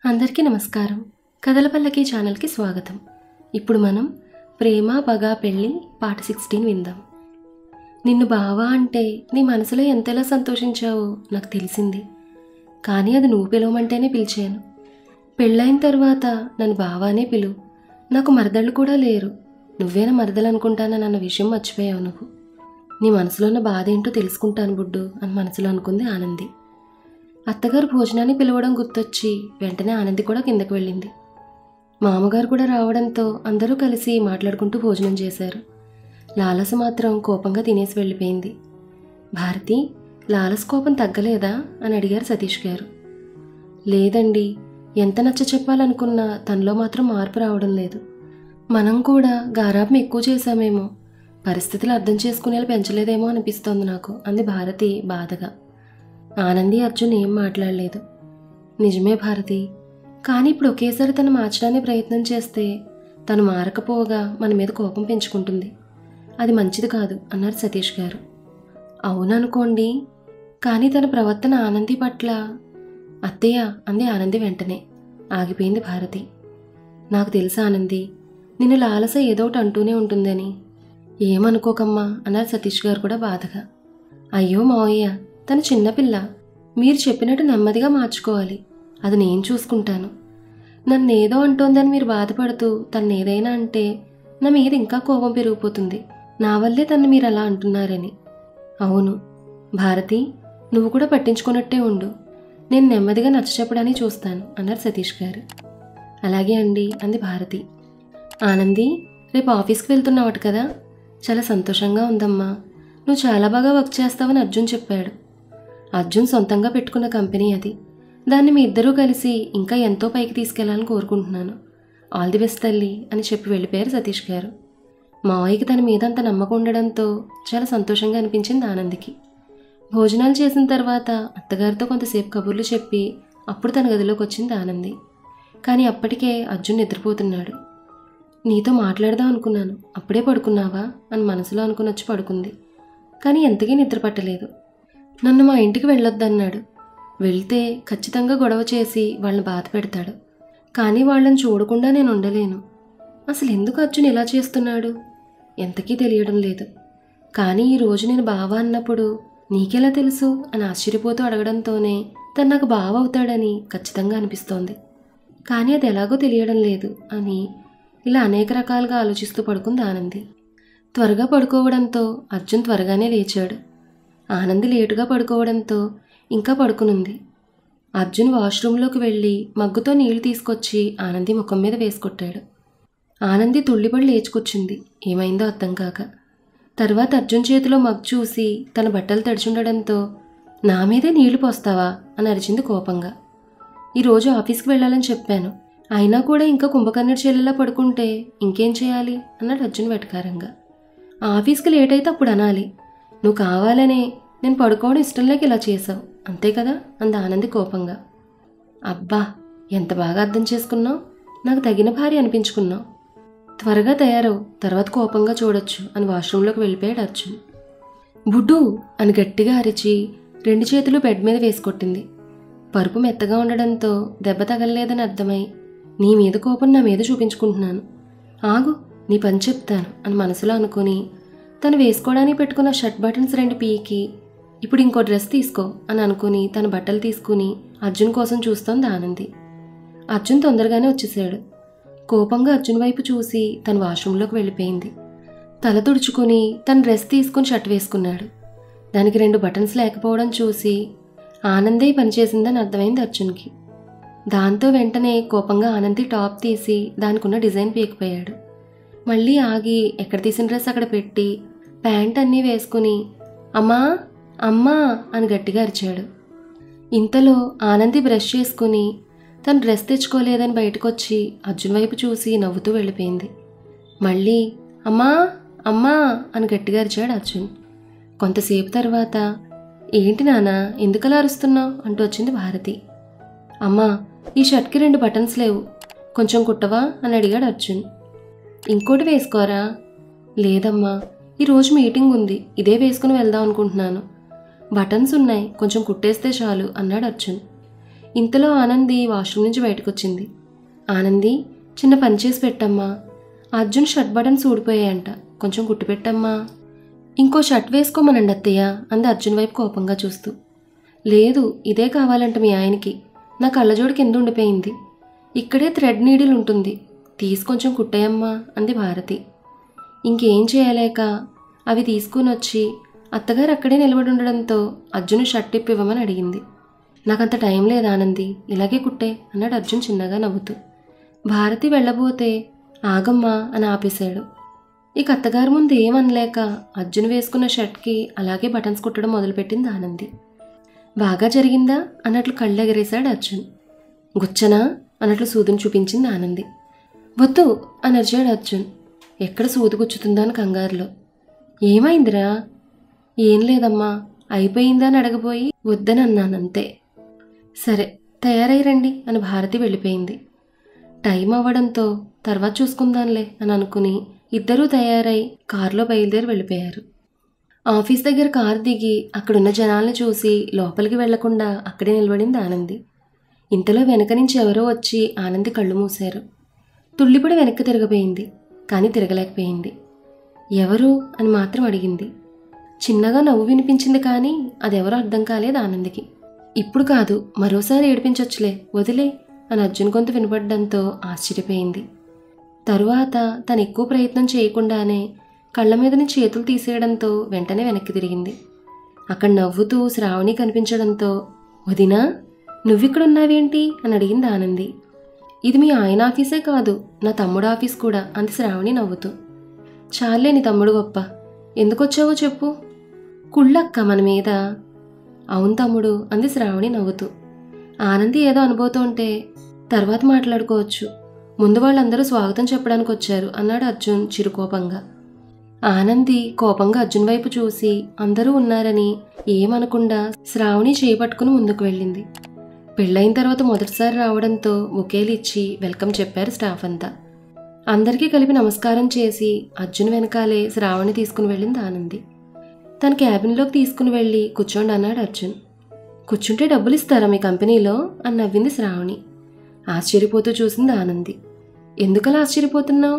అందరికీ నమస్కారం. కథల పల్లకి ఛానల్కి స్వాగతం. ఇప్పుడు మనం ప్రేమ పగ పెళ్ళి పార్ట్ 16 విందాం. నిన్ను బావా అంటే నీ మనసులో ఎంతలా సంతోషించావో నాకు తెలిసింది. కానీ అది నువ్వు పిలవమంటేనే పిలిచాను. పెళ్ళైన తర్వాత నన్ను బావానే పిలువు. నాకు మరదళ్ళు కూడా లేరు. నువ్వేనా మరదలు అనుకుంటానన్న విషయం మర్చిపోయావు నువ్వు. నీ మనసులో ఉన్న బాధ ఏంటో తెలుసుకుంటాను బుడ్డు అని మనసులో అనుకుంది ఆనంది. అత్తగారు భోజనాన్ని పిలవడం గుర్తొచ్చి వెంటనే ఆనంది కూడా కిందకు వెళ్ళింది. మామగారు కూడా రావడంతో అందరూ కలిసి మాట్లాడుకుంటూ భోజనం చేశారు. లాలస మాత్రం కోపంగా తినేసి వెళ్ళిపోయింది. భారతి, లాలస కోపం తగ్గలేదా అని అడిగారు సతీష్ గారు. లేదండి, ఎంత నచ్చ చెప్పాలనుకున్నా తనలో మాత్రం మార్పు రావడం లేదు. మనం కూడా గారాబం ఎక్కువ చేశామేమో, పరిస్థితులు అర్థం చేసుకునేలా పెంచలేదేమో అనిపిస్తోంది నాకు అంది భారతి బాధగా. ఆనంది అర్జున్ ఏం మాట్లాడలేదు. నిజమే భారతి, కానీ ఇప్పుడు ఒకేసారి తను మార్చడానికి ప్రయత్నం చేస్తే తను మారకపోగా మన మీద కోపం పెంచుకుంటుంది. అది మంచిది కాదు అన్నారు సతీష్ గారు. అవుననుకోండి, కానీ తన ప్రవర్తన ఆనంది పట్ల. అత్తయ్య అంది ఆనంది వెంటనే. ఆగిపోయింది భారతి. నాకు తెలుసు ఆనంది, నిన్ను లాలస ఏదోటి అంటూనే ఉంటుందని. ఏమనుకోకమ్మా అన్నారు సతీష్ గారు కూడా బాధగా. అయ్యో మావయ్య, తను చిన్నపిల్ల, మీరు చెప్పినట్టు నెమ్మదిగా మార్చుకోవాలి. అది నేను చూసుకుంటాను. నన్నేదో అంటోందని మీరు బాధపడుతూ తన్నేదైనా అంటే నా మీద ఇంకా కోపం పెరిగిపోతుంది. నా వల్లే తను మీరు అలా అంటున్నారని. అవును భారతి, నువ్వు కూడా పట్టించుకున్నట్టే ఉండు. నేను నెమ్మదిగా నచ్చచెప్పడానికి చూస్తాను అన్నారు సతీష్ గారు. అలాగే అండి అంది భారతి. ఆనంది, రేపు ఆఫీస్కి వెళ్తున్నావట కదా? చాలా సంతోషంగా ఉందమ్మా. నువ్వు చాలా బాగా వర్క్ చేస్తావని అర్జున్ చెప్పాడు. అర్జున్ సొంతంగా పెట్టుకున్న కంపెనీ అది. దాన్ని మీ ఇద్దరూ కలిసి ఇంకా ఎంతో పైకి తీసుకెళ్లాలని కోరుకుంటున్నాను. ఆల్ ది బెస్ట్ తల్లి అని చెప్పి వెళ్ళిపోయారు సతీష్ గారు. మావయ్యకి తన మీద అంత నమ్మకం ఉండడంతో చాలా సంతోషంగా అనిపించింది ఆనందికి. భోజనాలు చేసిన తర్వాత అత్తగారితో కొంతసేపు కబుర్లు చెప్పి అప్పుడు తన గదిలోకి వచ్చింది ఆనంది. కానీ అప్పటికే అర్జున్ నిద్రపోతున్నాడు. నీతో మాట్లాడదాం అనుకున్నాను, అప్పుడే పడుకున్నావా అని మనసులో అనుకుని వచ్చి పడుకుంది. కానీ ఎంతకీ నిద్ర పట్టలేదు. నన్ను మా ఇంటికి వెళ్ళొద్దన్నాడు. వెళ్తే ఖచ్చితంగా గొడవ చేసి వాళ్ళని బాధ పెడతాడు. కానీ వాళ్ళని చూడకుండా నేను ఉండలేను. అసలు ఎందుకు అర్జున్ ఇలా చేస్తున్నాడు ఎంతకీ తెలియడం లేదు. కానీ ఈరోజు నేను బావ అన్నప్పుడు నీకెలా తెలుసు అని ఆశ్చర్యపోతూ అడగడంతోనే తను నాకు బావ అవుతాడని ఖచ్చితంగా అనిపిస్తోంది. కానీ అది ఎలాగో తెలియడం లేదు అని ఇలా అనేక రకాలుగా ఆలోచిస్తూ పడుకుంది ఆనంది. త్వరగా పడుకోవడంతో అర్జున్ త్వరగానే లేచాడు. ఆనంది లేటుగా పడుకోవడంతో ఇంకా పడుకునుంది. అర్జున్ వాష్రూంలోకి వెళ్ళి మగ్గుతో నీళ్లు తీసుకొచ్చి ఆనంది ముఖం మీద వేసుకొట్టాడు. ఆనంది తుళ్ళిపడి లేచుకొచ్చింది, ఏమైందో అర్థం కాక. తర్వాత అర్జున్ చేతిలో మగ్గు చూసి తన బట్టలు తడిచుండడంతో నా మీదే నీళ్లు పోస్తావా అని అరిచింది కోపంగా. ఈరోజు ఆఫీస్కి వెళ్ళాలని చెప్పాను, అయినా కూడా ఇంకా కుంభకర్ణుడి చెల్లెలా పడుకుంటే ఇంకేం చేయాలి అన్నాడు అర్జున్ వెటకారంగా. ఆఫీస్కి లేట్ అయితే అప్పుడు అనాలి, నువ్వు కావాలనే నేను పడుకోవడం ఇష్టం లేక ఇలా చేసావు, అంతే కదా అంది ఆనంది కోపంగా. అబ్బా, ఎంత బాగా అర్థం చేసుకున్నావు. నాకు తగిన భార్య అనిపించుకున్నావు. త్వరగా తయారవు, తర్వాత కోపంగా చూడొచ్చు అని వాష్రూంలోకి వెళ్ళిపోయాడు అర్జున్. బుడ్డు అని గట్టిగా అరిచి 2 చేతులు బెడ్ మీద వేసుకొట్టింది. పరుపు మెత్తగా ఉండడంతో దెబ్బ తగలలేదని అర్థమై నీ మీద కోపం నా మీద చూపించుకుంటున్నాను. ఆగు, నీ పని చెప్తాను అని మనసులో అనుకుని తను వేసుకోవడానికి పెట్టుకున్న షర్ట్ బటన్స్ 2 పీకి ఇప్పుడు ఇంకో డ్రెస్ తీసుకో అని అనుకుని తన బట్టలు తీసుకుని అర్జున్ కోసం చూస్తోంది ఆనంది. అర్జున్ తొందరగానే వచ్చేసాడు. కోపంగా అర్జున్ వైపు చూసి తన వాష్రూంలోకి వెళ్ళిపోయింది. తల తుడుచుకుని తన డ్రెస్ తీసుకుని షర్ట్ వేసుకున్నాడు. దానికి 2 బటన్స్ లేకపోవడం చూసి ఆనందే పనిచేసిందని అర్థమైంది అర్జున్కి. దాంతో వెంటనే కోపంగా ఆనంది టాప్ తీసి దానికున్న డిజైన్ పీకిపోయాడు. మళ్ళీ ఆగి ఎక్కడ తీసిన డ్రెస్ అక్కడ పెట్టి ప్యాంట్ అన్నీ వేసుకుని అమ్మా అమ్మా అని గట్టిగా అరిచాడు. ఇంతలో ఆనంది బ్రష్ చేసుకుని తన డ్రెస్ తెచ్చుకోలేదని బయటకొచ్చి అర్జున్ వైపు చూసి నవ్వుతూ వెళ్ళిపోయింది. మళ్ళీ అమ్మా అమ్మా అని గట్టిగా అరిచాడు అర్జున్. కొంతసేపు తర్వాత ఏంటి నానా ఎందుకలా అరుస్తున్నావు అంటూ వచ్చింది భారతి. అమ్మా, ఈ షర్ట్కి 2 బటన్స్ లేవు, కొంచెం కుట్టవా అని అడిగాడు అర్జున్. ఇంకోటి వేసుకోరా? లేదమ్మా, ఈరోజు మీటింగ్ ఉంది, ఇదే వేసుకుని వెళ్దాం అనుకుంటున్నాను. బటన్స్ ఉన్నాయి, కొంచెం కుట్టేస్తే చాలు అన్నాడు అర్జున్. ఇంతలో ఆనంది వాష్రూమ్ నుంచి బయటకొచ్చింది. ఆనంది, చిన్న పని చేసి పెట్టమ్మా. అర్జున్ షర్ట్ బటన్స్ ఊడిపోయాయంట, కొంచెం కుట్టు పెట్టమ్మా. ఇంకో షర్ట్ వేసుకోమనండి అత్తయ్య అంది అర్జున్ వైపు కోపంగా చూస్తూ. లేదు, ఇదే కావాలంట మీ ఆయనకి. నా కళ్ళజోడు కింద ఉండిపోయింది. ఇక్కడే థ్రెడ్ నీడిల్ ఉంటుంది, తీసి కొంచెం కుట్టేయమ్మా అంది భారతి. ఇంకేం చేయలేక అవి తీసుకుని వచ్చి అత్తగారు అక్కడే నిలబడి ఉండడంతో అర్జున్ షర్ట్ ఇప్పివ్వమని అడిగింది. నాకంత టైం లేదు ఆనంది, ఇలాగే కుట్టే అన్నాడు అర్జున్ చిన్నగా నవ్వుతూ. భారతి వెళ్ళబోతే ఆగమ్మా అని ఆపేశాడు. ఇక అత్తగారి ముందు ఏమనలేక అర్జున్ వేసుకున్న షర్ట్కి అలాగే బటన్స్ కుట్టడం మొదలుపెట్టింది ఆనంది. బాగా జరిగిందా అన్నట్లు కళ్ళు ఎగరేశాడు అర్జున్. గుచ్చనా అన్నట్లు సూదును చూపించింది ఆనంది. వద్దు అని అరిచాడు అర్జున్, ఎక్కడ సూది గుచ్చుతుందా అని కంగారులో. ఏమైందిరా? ఏం లేదమ్మా, అయిపోయిందా అని అడగబోయి వద్దని అన్నానంతే. సరే తయారై రండి అని భారతి వెళ్ళిపోయింది. టైం అవ్వడంతో తర్వాత చూసుకుందాంలే అని అనుకుని ఇద్దరూ తయారై కారులో బయలుదేరి వెళ్ళిపోయారు. ఆఫీస్ దగ్గర కారు దిగి అక్కడున్న జనాల్ని చూసి లోపలికి వెళ్లకుండా అక్కడే నిలబడింది ఆనంది. ఇంతలో వెనక నుంచి ఎవరో వచ్చి ఆనంది కళ్ళు మూశారు. తుళ్ళిపడి వెనక్కి తిరగబోయింది, కానీ తిరగలేకపోయింది. ఎవరు అని మాత్రం అడిగింది. చిన్నగా నవ్వు వినిపించింది, కానీ అదెవరో అర్థం కాలేదు ఆనందికి. ఇప్పుడు కాదు, మరోసారి ఏడిపించొచ్చులే, వదిలే అని అర్జున్ గొంతు వినపడడంతో ఆశ్చర్యపోయింది. తరువాత తను ఎక్కువ ప్రయత్నం చేయకుండానే కళ్ళ మీదని చేతులు తీసేయడంతో వెంటనే వెనక్కి తిరిగింది. అక్కడ నవ్వుతూ శ్రావణి కనిపించడంతో, వదినా నువ్విక్కడున్నావేంటి అని అడిగింది ఆనంది. ఇది మీ ఆయన ఆఫీసే కాదు, నా తమ్ముడు ఆఫీస్ కూడా అంది శ్రావణి నవ్వుతూ. చాలే నీ తమ్ముడు గొప్ప, ఎందుకొచ్చావో చెప్పు. కుళ్ళక్క మన మీద. అవును తమ్ముడు అంది శ్రావణి నవ్వుతూ. ఆనంది ఏదో అనుభూతుంటే తర్వాత మాట్లాడుకోవచ్చు, ముందు వాళ్ళందరూ స్వాగతం చెప్పడానికి వచ్చారు అన్నాడు అర్జున్ చిరుకోపంగా. ఆనంది కోపంగా అర్జున్ వైపు చూసి అందరూ ఉన్నారని ఏమనకుండా శ్రావణి చేపట్టుకుని ముందుకు వెళ్ళింది. పెళ్ళైన తర్వాత మొదటిసారి రావడంతో బొకేలు ఇచ్చి వెల్కమ్ చెప్పారు స్టాఫ్ అంతా. అందరికీ కలిపి నమస్కారం చేసి అర్జున్ వెనకాలే శ్రావణి తీసుకుని వెళ్ళింది ఆనంది. తన క్యాబిన్లోకి తీసుకుని వెళ్ళి కూర్చోండి అన్నాడు అర్జున్. కూర్చుంటే డబ్బులు ఇస్తారా మీ కంపెనీలో అని నవ్వింది శ్రావణి. ఆశ్చర్యపోతూ చూసింది ఆనంది. ఎందుకలా ఆశ్చర్యపోతున్నావు?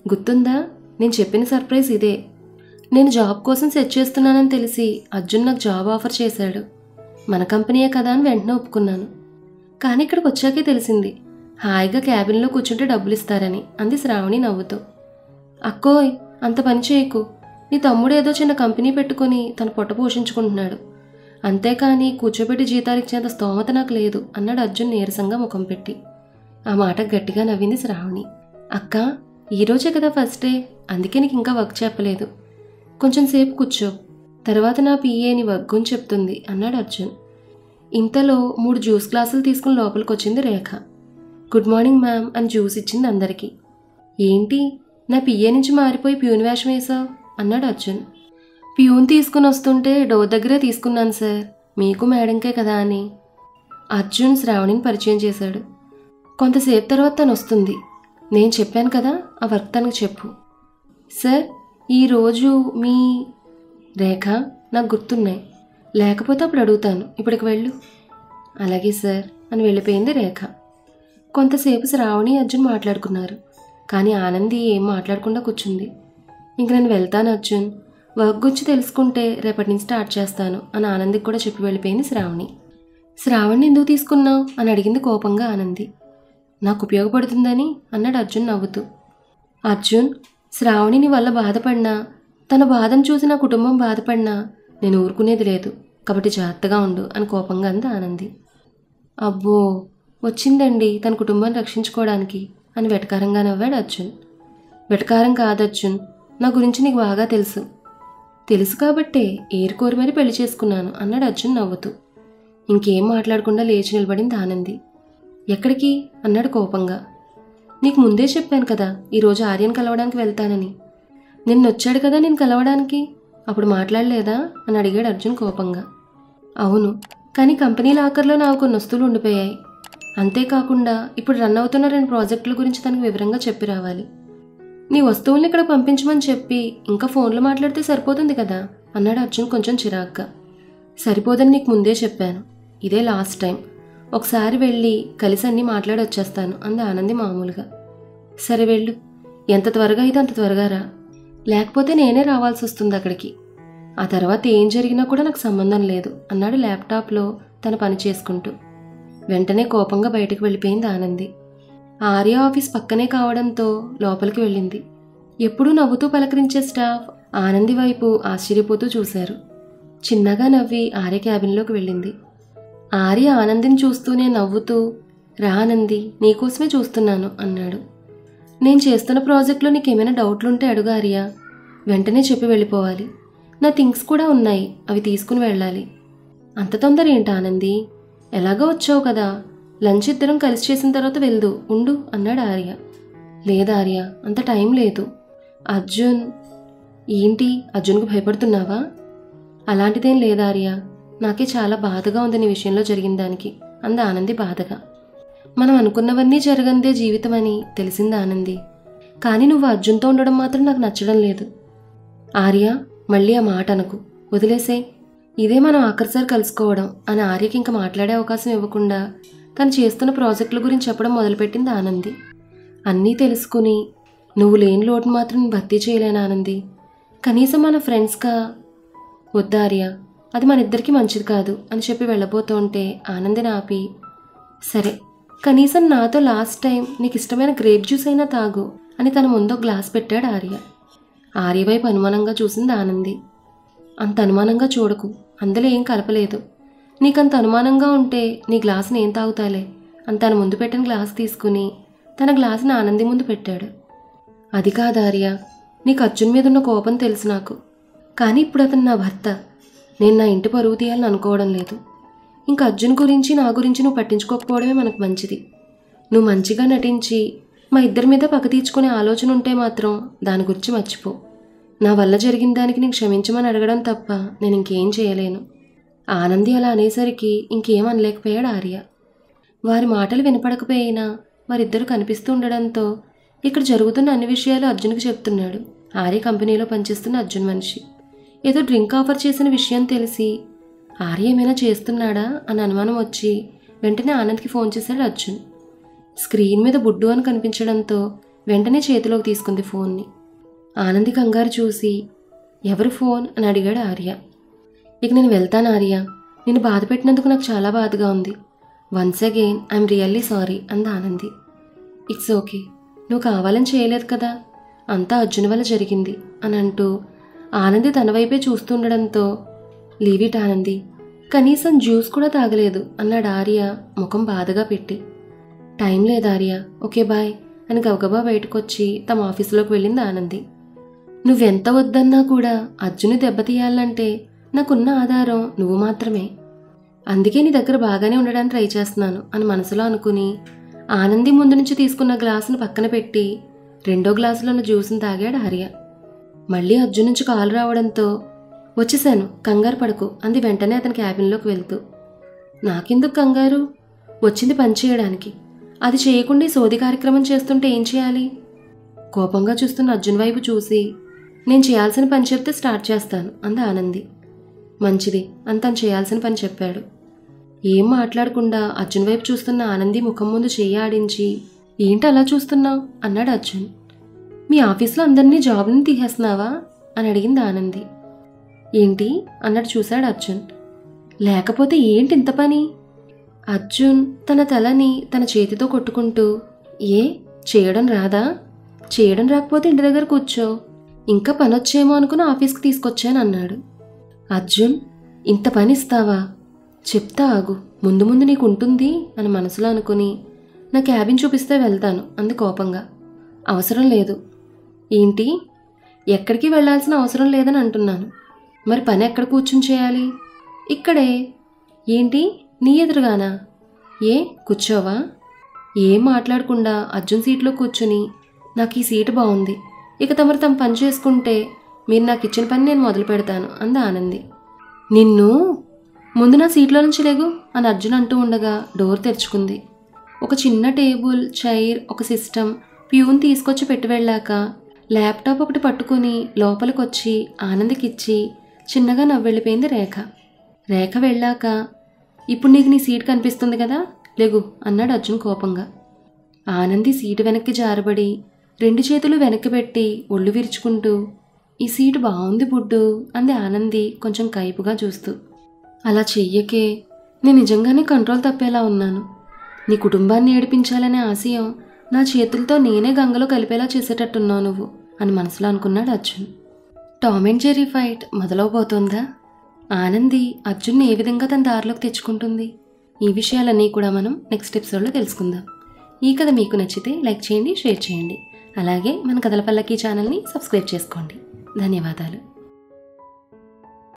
గుర్తుందా, నేను చెప్పిన సర్ప్రైజ్ ఇదే. నేను జాబ్ కోసం సెర్చ్ చేస్తున్నానని తెలిసి అర్జున్ నాకు జాబ్ ఆఫర్ చేశాడు. మన కంపెనీయే కదా అని వెంటనే ఒప్పుకున్నాను. కానీ ఇక్కడికి వచ్చాకే తెలిసింది హాయిగా క్యాబిన్లో కూర్చుంటే డబ్బులు ఇస్తారని అంది శ్రావణి నవ్వుతూ. అక్కోయ్, అంత పని చేయకు. నీ తమ్ముడు ఏదో చిన్న కంపెనీ పెట్టుకుని తన పొట్ట పోషించుకుంటున్నాడు, అంతేకాని కూర్చోబెట్టి జీతాలు ఇచ్చేంత స్తోమత నాకు లేదు అన్నాడు అర్జున్ నీరసంగా ముఖం పెట్టి. ఆ మాట గట్టిగా నవ్వింది శ్రావణి. అక్క, ఈరోజే కదా ఫస్ట్ డే, అందుకే నీకు ఇంకా వర్క్ చెప్పలేదు. కొంచెం సేపు కూర్చో, తర్వాత నా పిఏని వర్క్ గురించి చెప్తుంది అన్నాడు అర్జున్. ఇంతలో 3 జ్యూస్ గ్లాసులు తీసుకుని లోపలికి వచ్చింది రేఖ. గుడ్ మార్నింగ్ మ్యామ్ అని జ్యూస్ ఇచ్చింది అందరికీ. ఏంటి, నా పిఏ నుంచి మారిపోయి ప్యూన్ వేషం వేశావు అన్నాడు అర్జున్. ప్యూన్ తీసుకుని వస్తుంటే డోర్ దగ్గరే తీసుకున్నాను సార్, మీకు మేడంకే కదా అని. అర్జున్ శ్రావణిని పరిచయం చేశాడు. కొంతసేపు తర్వాత తను వస్తుంది, నేను చెప్పాను కదా ఆ వర్క్ తనకు చెప్పు. సార్, ఈరోజు మీ రేఖ నాకు గుర్తున్నాయి, లేకపోతే అప్పుడు అడుగుతాను, ఇప్పటికి వెళ్ళు. అలాగే సార్ అని వెళ్ళిపోయింది రేఖ. కొంతసేపు శ్రావణి అర్జున్ మాట్లాడుకున్నారు, కానీ ఆనంది ఏం మాట్లాడకుండా కూర్చుంది. ఇంక నేను వెళ్తాను అర్జున్, వర్క్ గురించి తెలుసుకుంటే రేపటి నుంచి స్టార్ట్ చేస్తాను అని ఆనందికి కూడా చెప్పి వెళ్ళిపోయింది శ్రావణి. శ్రావణిని ఎందుకు తీసుకున్నావు అని అడిగింది కోపంగా ఆనంది. నాకు ఉపయోగపడుతుందని అన్నాడు అర్జున్ నవ్వుతూ. అర్జున్, శ్రావణిని వల్ల బాధపడినా, తన బాధను చూసి నా కుటుంబం బాధపడినా నేను ఊరుకునేది లేదు, కాబట్టి జాగ్రత్తగా ఉండు అని కోపంగా అంది ఆనంది. అబ్బో, వచ్చిందండి తన కుటుంబాన్ని రక్షించుకోవడానికి అని వెటకారంగా నవ్వాడు అర్జున్. వెటకారం కాదు అర్జున్, నా గురించి నీకు బాగా తెలుసు. తెలుసు కాబట్టే ఏరుకోరి మరి పెళ్లి చేసుకున్నాను అన్నాడు అర్జున్ నవ్వుతూ. ఇంకేం మాట్లాడకుండా లేచి నిలబడింది ఆనంది. ఎక్కడికి అన్నాడు కోపంగా. నీకు ముందే చెప్పాను కదా ఈరోజు ఆర్యన్ కలవడానికి వెళ్తానని. నిన్నొచ్చాడు కదా నేను కలవడానికి, అప్పుడు మాట్లాడలేదా అని అడిగాడు అర్జున్ కోపంగా. అవును, కానీ కంపెనీ లాకర్లో నాకు కొన్ని వస్తువులు ఉండిపోయాయి. అంతేకాకుండా ఇప్పుడు రన్ అవుతున్న 2 ప్రాజెక్టుల గురించి తనకు వివరంగా చెప్పి రావాలి. నీ వస్తువుల్ని ఇక్కడ పంపించమని చెప్పి ఇంకా ఫోన్లో మాట్లాడితే సరిపోతుంది కదా అన్నాడు అర్జున్ కొంచెం చిరాగ్గా. సరిపోదని నీకు ముందే చెప్పాను, ఇదే లాస్ట్ టైం. ఒకసారి వెళ్ళి కలిసి అన్నీ మాట్లాడి వచ్చేస్తాను అంది ఆనంది మామూలుగా. సరే వెళ్ళు, ఎంత త్వరగా అయితే అంత త్వరగా రా, లేకపోతే నేనే రావాల్సి వస్తుంది అక్కడికి. ఆ తర్వాత ఏం జరిగినా కూడా నాకు సంబంధం లేదు అన్నాడు ల్యాప్టాప్లో తన పని చేసుకుంటూ. వెంటనే కోపంగా బయటకు వెళ్ళిపోయింది ఆనంది. ఆర్య ఆఫీస్ పక్కనే కావడంతో లోపలికి వెళ్ళింది. ఎప్పుడూ నవ్వుతూ పలకరించే స్టాఫ్ ఆనంది వైపు ఆశ్చర్యపోతూ చూశారు. చిన్నగా నవ్వి ఆర్య క్యాబిన్లోకి వెళ్ళింది. ఆర్య ఆనందిని చూస్తూనే నవ్వుతూ, రా ఆనంది, నీకోసమే చూస్తున్నాను అన్నాడు. నేను చేస్తున్న ప్రాజెక్ట్లో నీకేమైనా డౌట్లుంటే అడుగు ఆర్య, వెంటనే చెప్పి వెళ్ళిపోవాలి. నా థింగ్స్ కూడా ఉన్నాయి, అవి తీసుకుని వెళ్ళాలి. అంత తొందర ఏంటి ఆనంది, ఎలాగో వచ్చావు కదా, లంచ్ ఇద్దరం కలిసి చేసిన తర్వాత వెళ్దు ఉండు అన్నాడు ఆర్య. లేదు ఆర్య, అంత టైం లేదు. అర్జున్. ఏంటి, అర్జున్కు భయపడుతున్నావా? అలాంటిదేం లేదు ఆర్య, నాకే చాలా బాధగా ఉంది నీ విషయంలో జరిగిన దానికి అంది ఆనంది బాధగా. మనం అనుకున్నవన్నీ జరగందే జీవితం అని తెలిసింది ఆనంది. కానీ నువ్వు అర్జున్తో ఉండడం మాత్రం నాకు నచ్చడం లేదు. ఆర్య, మళ్ళీ ఆ మాట అనకు, వదిలేసే. ఇదే మనం ఆఖరిసారి కలుసుకోవడం అని ఆర్యకి ఇంకా మాట్లాడే అవకాశం ఇవ్వకుండా తను చేస్తున్న ప్రాజెక్టుల గురించి చెప్పడం మొదలుపెట్టింది ఆనంది. అన్నీ తెలుసుకుని నువ్వు లేని లోటు మాత్రం భర్తీ చేయలేను ఆనంది. కనీసం మన ఫ్రెండ్స్గా. వద్దా ఆర్య, అది మన ఇద్దరికీ మంచిది కాదు అని చెప్పి వెళ్ళబోతుంటే ఆనందిని ఆపి, సరే కనీసం నాతో లాస్ట్ టైం నీకు ఇష్టమైన గ్రేప్ జ్యూస్ అయినా తాగు అని తన ముందు గ్లాస్ పెట్టాడు ఆర్య. ఆర్య వైపు అనుమానంగా చూసింది ఆనంది. అంత అనుమానంగా చూడకు, అందులో ఏం కలపలేదు. నీకంత అనుమానంగా ఉంటే నీ గ్లాసుని ఏం తాగుతాలే అని తన ముందు పెట్టిన గ్లాస్ తీసుకుని తన గ్లాసుని ఆనంది ముందు పెట్టాడు. అది కాదు ఆర్య, నీకు అర్జున్ మీద ఉన్న కోపం తెలుసు నాకు. కానీ ఇప్పుడు అతను నా భర్త, నేను నా ఇంటి పరువు తీయాలని అనుకోవడం లేదు. ఇంకా అర్జున్ గురించి నా గురించి నువ్వు పట్టించుకోకపోవడమే మనకు మంచిది. నువ్వు మంచిగా నటించి మా ఇద్దరి మీద పగ తీర్చుకునే ఆలోచన ఉంటే మాత్రం దాని గురించి మర్చిపో. నా వల్ల జరిగిన దానికి నీకు క్షమించమని అడగడం తప్ప నేను ఇంకేం చేయలేను. ఆనంది అలా అనేసరికి ఇంకేం అనలేకపోయాడు ఆర్య. వారి మాటలు వినపడకపోయినా వారిద్దరూ కనిపిస్తూ ఉండడంతో ఇక్కడ జరుగుతున్న అన్ని విషయాలు అర్జున్కి చెప్తున్నాడు. ఆర్య కంపెనీలో పనిచేస్తున్న అర్జున్ మనిషి. ఏదో డ్రింక్ ఆఫర్ చేసిన విషయం తెలిసి ఆర్య ఏమైనా చేస్తున్నాడా అని అనుమానం వచ్చి వెంటనే ఆనంద్కి ఫోన్ చేశాడు అర్జున్. స్క్రీన్ మీద బుడ్డు అని కనిపించడంతో వెంటనే చేతిలోకి తీసుకుంది ఫోన్ని. ఆనంది కంగారు చూసి, ఎవరు ఫోన్ అని అడిగాడు ఆర్య. ఇక నేను వెళ్తాను ఆర్య, నేను బాధ పెట్టినందుకు నాకు చాలా బాధగా ఉంది. Once again I'm really sorry అంది ఆనంది. ఇట్స్ ఓకే, నువ్వు కావాలని చేయలేదు కదా, అంతా అర్జున్ వల్ల జరిగింది అని అంటూ ఆనంది తన వైపే చూస్తుండడంతో, లీవ్ ఇట్ ఆనంది, కనీసం జ్యూస్ కూడా తాగలేదు అన్నాడు ఆర్య ముఖం బాధగా పెట్టి. టైం లేదు ఆర్య, ఓకే బాయ్ అని గబగబా బయటకొచ్చి తమ ఆఫీసులోకి వెళ్ళింది ఆనంది. నువ్వెంత వద్దన్నా కూడా అర్జున్ని దెబ్బతీయాలంటే నాకున్న ఆధారం నువ్వు మాత్రమే. అందుకే నీ దగ్గర బాగానే ఉండడానికి ట్రై చేస్తున్నాను అని మనసులో అనుకుని ఆనంది ముందు నుంచి తీసుకున్న గ్లాసును పక్కన పెట్టి రెండో గ్లాసులో ఉన్న జ్యూస్ని తాగాడు ఆర్య. మళ్ళీ అర్జున్ నుంచి కాల్ రావడంతో, వచ్చేసాను, కంగారు పడకు అంది వెంటనే అతని క్యాబిన్లోకి వెళ్తూ. నాకెందుకు కంగారు, వచ్చింది పని చేయడానికి, అది చేయకుండా సోది కార్యక్రమం చేస్తుంటే ఏం చేయాలి? కోపంగా చూస్తున్న అర్జున్ వైపు చూసి, నేను చేయాల్సిన పని చెప్తే స్టార్ట్ చేస్తాను అంది ఆనంది. మంచిది అని తను చేయాల్సిన పని చెప్పాడు. ఏం మాట్లాడకుండా అర్జున్ వైపు చూస్తున్న ఆనంది ముఖం ముందు చెయ్యి ఆడించి, ఏంటి అలా చూస్తున్నావు అన్నాడు అర్జున్. మీ ఆఫీస్లో అందరినీ జాబ్ని తీసేస్తున్నావా అని అడిగింది ఆనంది. ఏంటి అన్నట్టు చూశాడు అర్జున్. లేకపోతే ఏంటి ఇంత పని? అర్జున్ తన తలని తన చేతితో కొట్టుకుంటూ, ఏ చేయడం రాదా? చేయడం రాకపోతే ఇంటి దగ్గర కూర్చో, ఇంకా పని వచ్చేమో అనుకుని ఆఫీస్కి తీసుకొచ్చాను అన్నాడు. అర్జున్, ఇంత పని ఇస్తావా? చెప్తా ఆగు, ముందు ముందు నీకు ఉంటుంది అని మనసులో అనుకుని, నా క్యాబిన్ చూపిస్తే వెళ్తాను అంది కోపంగా. అవసరం లేదు. ఏంటి, ఎక్కడికి వెళ్లాల్సిన అవసరం లేదని అంటున్నాను. మరి పని ఎక్కడ కూర్చుని చేయాలి? ఇక్కడే. ఏంటి, నీ ఎదురుగానా? ఏ కూర్చోవా? ఏం మాట్లాడకుండా అర్జున్ సీట్లో కూర్చుని, నాకు ఈ సీటు బాగుంది, ఇక తమరు తమ పని చేసుకుంటే మీరు నాకు ఇచ్చిన పని నేను మొదలు పెడతాను అంది ఆనంది. నిన్ను, ముందు నా సీట్లో నుంచి లేగు అని అర్జున్ అంటూ ఉండగా డోర్ తెరుచుకుంది. ఒక చిన్న టేబుల్, చైర్, ఒక సిస్టమ్ ప్యూన్ తీసుకొచ్చి పెట్టి వెళ్ళాక ల్యాప్టాప్ ఒకటి పట్టుకుని లోపలికి వచ్చి ఆనందికిచ్చి చిన్నగా నవ్వెళ్ళిపోయింది రేఖ. రేఖ వెళ్ళాక, ఇప్పుడు నీకు నీ సీట్ కనిపిస్తుంది కదా, లెగు అన్నాడు అర్జున్ కోపంగా. ఆనంది సీటు వెనక్కి జారబడి 2 చేతులు వెనక్కి పెట్టి ఒళ్ళు విరుచుకుంటూ, ఈ సీటు బాగుంది బుడ్డు అంది ఆనంది కొంచెం కైపుగా చూస్తూ. అలా చెయ్యకే, నేను నిజంగానే కంట్రోల్ తప్పేలా ఉన్నాను. నీ కుటుంబాన్ని ఏడిపించాలనే ఆశయం నా చేతులతో నేనే గంగలో కలిపేలా చేసేటట్టున్నావు నువ్వు అని మనసులో అనుకున్నాడు Arjun. Tom and Jerry fight మొదలవబోతోందా? ఆనంది అర్జున్ని ఏ విధంగా తన దారిలోకి తెచ్చుకుంటుంది? ఈ విషయాలన్నీ కూడా మనం నెక్స్ట్ ఎపిసోడ్లో తెలుసుకుందాం. ఈ కథ మీకు నచ్చితే లైక్ చేయండి, షేర్ చేయండి. అలాగే మన కథల పల్లకి ఛానల్ని సబ్స్క్రైబ్ చేసుకోండి. ధన్యవాదాలు.